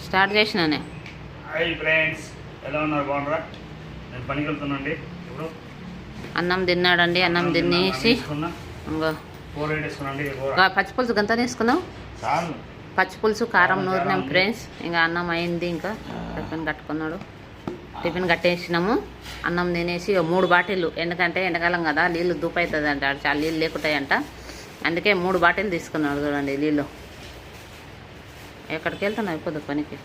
Start చేసినానే. Hi friends, ఎలా ఉన్నారు? బాగున్నారా? నేను పనికి వెళ్తున్నాండి. ఇప్పుడు అన్నం తిన్నాడండి. అన్నం తినేసి పచ్చిపులుసు గంత వేసుకున్నాం. పచ్చిపులుసు కారం నూరినాం ఫ్రెండ్స్. ఇంకా అన్నం అయింది. ఇంకా టిఫిన్ కట్టుకున్నాడు. టిఫిన్ కట్టేసినాము. అన్నం తినేసి 3 బాటిళ్ళు, ఎందుకంటే ఎండాకాలం కదా నీళ్ళు దూపు అవుతుంది అంట, చాలా నీళ్ళు లేకుంటాయంట. అందుకే 3 బాటిల్ తీసుకున్నాడు. చూడండి నీళ్ళు. ఎక్కడికి వెళ్తున్నావు ఇప్పుడు పనికి?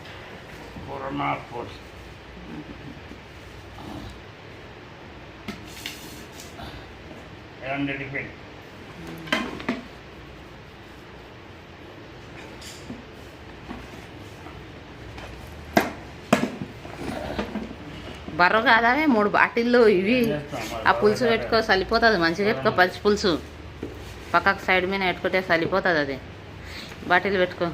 బర్ర కాదావే 3 బాటిళ్ళు ఇవి. ఆ పులుసు పెట్టుకో సరిపోతుంది. మంచిగా పెట్టుకో. పచ్చి పులుసు పక్కకు సైడ్ మీద పెట్టుకుంటే సరిపోతుంది. అది బాటిల్ పెట్టుకో.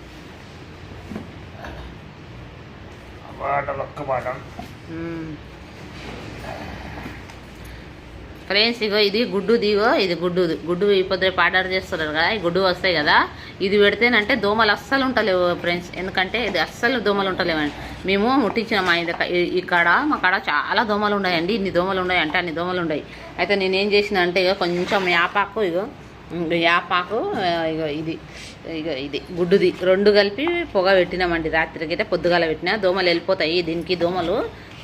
ఫ్రెండ్స్ ఇగో ఇది గుడ్డు దిగో. ఇది గుడ్డు ఈ పొద్దు ఆర్డర్ చేస్తున్నారు కదా, ఈ గుడ్డు వస్తాయి కదా. ఇది పెడితేనంటే దోమలు అస్సలు ఉంటలేవు ఫ్రెండ్స్. ఎందుకంటే ఇది అస్సలు దోమలు ఉంటలేవండి. మేము ముట్టించిన మా మా కాడ చాలా దోమలు ఉన్నాయండి. ఇన్ని దోమలు ఉన్నాయి అంటే అన్ని దోమలు ఉన్నాయి. అయితే నేనేం చేసిన అంటే ఇక కొంచెం యాపాకు ఇగో ఇది గుడ్డుది 2 కలిపి పొగ పెట్టినామండి. రాత్రికి అయితే పొద్దుగాల పెట్టినా దోమలు వెళ్ళిపోతాయి. దీనికి దోమలు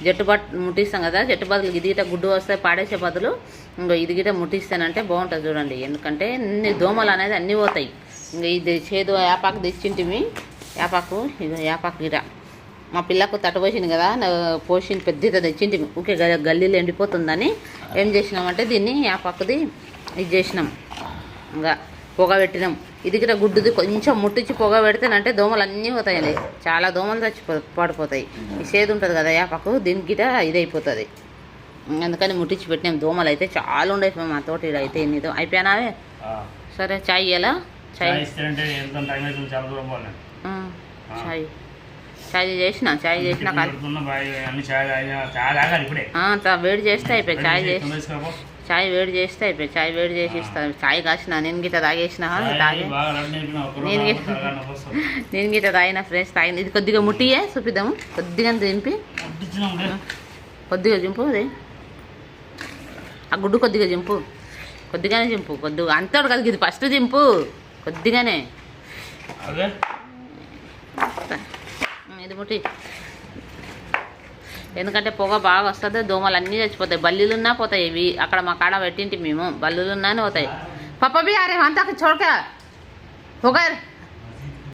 జట్టు ముట్టిస్తాం కదా, జట్టు బదులు ఇది గిట గుడ్డు వస్తే పాడేసే బదులు ఇంకో ఇది గిట ముట్టిస్తానంటే బాగుంటుంది. చూడండి, ఎందుకంటే అన్ని దోమలు అనేది అన్నీ పోతాయి. ఇంకా ఇది చేదు యాపాకు తెచ్చింటిమి. యాపాకు ఇక యాపాకు గిట మా పిల్లకు తట్టపోసింది కదా, పోసింది పెద్దగా తెచ్చింటిమి. ఊకే గల్లీలు ఎండిపోతుందని ఏం చేసినామంటే దీన్ని యాపాకుది ఇది చేసినాం. ఇంకా పొగ పెట్టినాం. ఇది గిట గుడ్డుది కొంచెం ముట్టించి పొగ పెడితేనంటే దోమలు అన్నీ పోతాయండి. చాలా దోమలు పడిపోతాయి. ఈ సేదు ఉంటుంది కదా యాపాకు, దీనికి గిట ఇది అయిపోతుంది. అందుకని ముట్టించి పెట్టినాం. దోమలు అయితే చాలా ఉండవు మా తోట. ఇది అయితే ఎన్ని అయిపోయినావే. సరే చాయ్ ఇయ్యాలా? చాయ్ చేసిన వేడి చేస్తే అయిపోయి. చాయ్ వేడి చేస్తే అయిపోయి. చాయ్ వేడి చేసి ఇస్తాను. చాయ్ కాసిన నేను గిట్ట తాగేసిన. నేను గిట్ట తాగిన ఫ్రెండ్స్. తాగింది. ఇది కొద్దిగా ముట్టియే చూపిద్దాము. కొద్దిగా దింపి కొద్దిగా జింపు. అది ఆ గుడ్డు కొద్దిగా జింపు. కొద్దిగానే జింపు. కొద్దిగా అంతడు కదా, ఇది ఫస్ట్ జింపు. కొద్దిగానే ఇది ముట్టి. ఎందుకంటే పొగ బాగా వస్తుంది. దోమలు అన్నీ చచ్చిపోతాయి. బల్లీలున్నా పోతాయి. ఇవి అక్కడ మా కాడ పెట్టింటి మేము. బల్లులున్నానే పోతాయి. పప్ప బి అరే అంతా చోడక పొగ